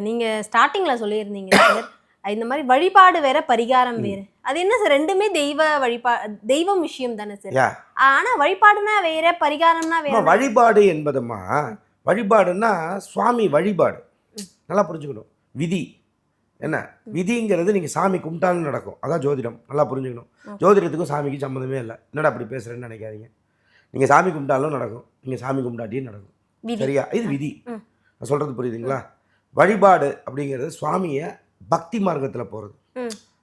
நீங்க ஸ்டார்டிங்ல சொல்லியிருந்தீங்க சார், இந்த மாதிரி வழிபாடு வேற பரிகாரம் வேற. அது என்ன சார், ரெண்டுமே தெய்வம் விஷயம் தானே சார். ஆனா வழிபாடுனா வேற, பரிகாரம்னா வேற. வழிபாடு என்பதுமா, வழிபாடுன்னா சுவாமி வழிபாடு. நல்லா புரிஞ்சுக்கணும். விதி என்ன விதிங்கிறது நீங்கள் சாமி கும்பிட்டாலும் நடக்கும். அதான் ஜோதிடம். நல்லா புரிஞ்சுக்கணும். ஜோதிடத்துக்கும் சாமிக்கும் சம்மந்தமே இல்லை. என்னடா அப்படி பேசுகிறேன்னு நினைக்காதீங்க. நீங்கள் சாமி கும்பிட்டாலும் நடக்கும், நீங்கள் சாமி கும்பிட்டாட்டியும் நடக்கும். சரியா? இது விதி. நான் சொல்கிறது புரியுதுங்களா? வழிபாடு அப்படிங்கிறது சுவாமியை பக்தி மார்க்கத்தில் போகிறது.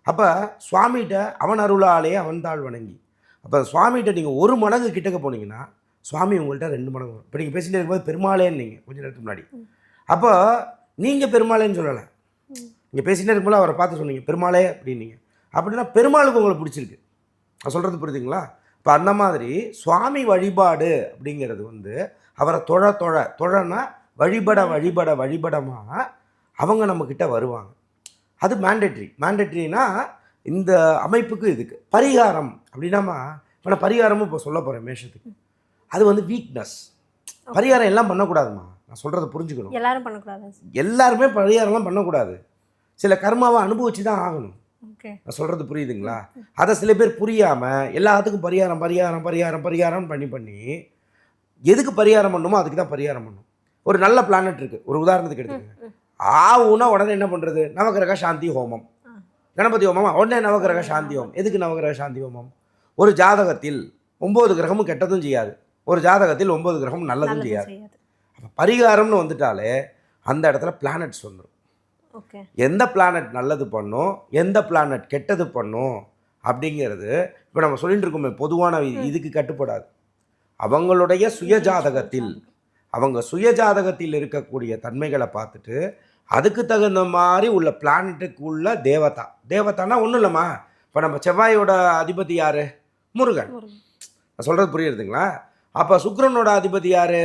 அப்போ சுவாமிகிட்ட அவன் அருளாலே அவன் தாழ் வணங்கி, அப்போ சுவாமிகிட்ட நீங்கள் 1 மடங்கு கிட்டக்க போனீங்கன்னா சுவாமி உங்கள்கிட்ட 2 மடங்கு வரும். இப்போ நீங்கள் பேசிகிட்டே இருக்கும்போது பெருமாளேன்னு நீங்கள் கொஞ்சம் நேரத்துக்கு முன்னாடி, அப்போ நீங்கள் பெருமாளேன்னு சொல்லலை, நீங்கள் பேசிகிட்டே இருக்கும்போது அவரை பார்த்து சொன்னீங்க பெருமாளே அப்படின்னீங்க. அப்படின்னா பெருமாளுக்கு உங்களை பிடிச்சிருக்கு. நான் சொல்கிறது புரியுதுங்களா? இப்போ அந்த மாதிரி சுவாமி வழிபாடு அப்படிங்கிறது வந்து அவரை தொழனா வழிபடமாக அவங்க நம்மக்கிட்ட வருவாங்க. அது மேண்டேட்ரினா இந்த அமைப்புக்கு. இதுக்கு பரிகாரம் அப்படின்னாமா, இப்போ நான் பரிகாரமும் இப்போ சொல்ல போகிறேன் மேஷத்துக்கு. அது வந்து வீக்னஸ். பரிகாரம் எல்லாம் பண்ணக்கூடாதுமா. நான் சொல்கிறத புரிஞ்சுக்கணும். எல்லாரும் பண்ணக்கூடாது. எல்லாருமே பரிகாரம்லாம் பண்ணக்கூடாது. சில கர்மாவை அனுபவிச்சு தான் ஆகணும். நான் சொல்கிறது புரியுதுங்களா? அதை சில பேர் புரியாமல் எல்லாத்துக்கும் பரிகாரம் பண்ணி எதுக்கு பரிகாரம் பண்ணணுமோ அதுக்கு தான் பரிகாரம் பண்ணணும். ஒரு நல்ல பிளானட் இருக்குது, ஒரு உதாரணத்துக்கு எடுத்துக்கங்க. ஆவுன்னா உடனே என்ன பண்ணுறது? நவகிரக சாந்தி ஹோமம், கணபதி ஹோமம், உடனே நவகிரக சாந்தி ஹோமம். எதுக்கு நவகிரக சாந்தி ஹோமம்? ஒரு ஜாதகத்தில் 9 கிரகமும் கெட்டதும் செய்யாது, ஒரு ஜாதகத்தில் 9 கிரகமும் நல்லதும் செய்யாது. அப்போ பரிகாரம்னு வந்துட்டாலே அந்த இடத்துல பிளானட்ஸ் வந்துடும். எந்த பிளானட் நல்லது பண்ணும், எந்த பிளானட் கெட்டது பண்ணும் அப்படிங்கிறது இப்போ நம்ம சொல்லிட்டு இருக்கோமே, பொதுவான இதுக்கு கட்டுப்படாது. அவங்களுடைய சுயஜாதகத்தில் இருக்கக்கூடிய தன்மைகளை பார்த்துட்டு அதுக்கு தகுந்த மாதிரி உள்ள பிளானட்டுக்குள்ள தேவதானா ஒன்றும் இல்லைம்மா. இப்போ நம்ம செவ்வாயோட அதிபதி யார்? முருகன். நான் சொல்கிறது புரியுறதுங்களா? அப்போ சுக்கிரனோட அதிபதி யார்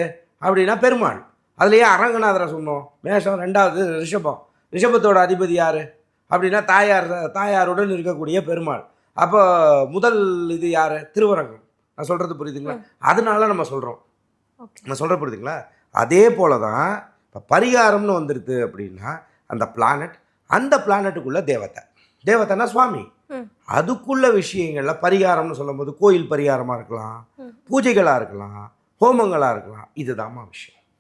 அப்படின்னா பெருமாள். அதுலேயே அரங்கநாதரை சொன்னோம். மேஷம், 2வது ரிஷபத்தோட அதிபதி யார் அப்படின்னா தாயாருடன் இருக்கக்கூடிய பெருமாள். அப்போ முதல் இது யார்? திருவரங்கம். நான் சொல்கிறது புரியுதுங்களா? அதனால நம்ம சொல்கிறோம். நான் சொல்கிற புரியுதுங்களா? அதே போல தான் இப்போ பரிகாரம்னு வந்துடுது அப்படின்னா அந்த பிளானட்டுக்குள்ள தேவதைனா சுவாமி. அதுக்குள்ள விஷயங்கள்ல பரிகாரம்னு சொல்லும்போது கோயில் பரிகாரமாக இருக்கலாம், பூஜைகளாக இருக்கலாம், ஹோமங்களாக இருக்கலாம். இதுதாம்மா விஷயம்.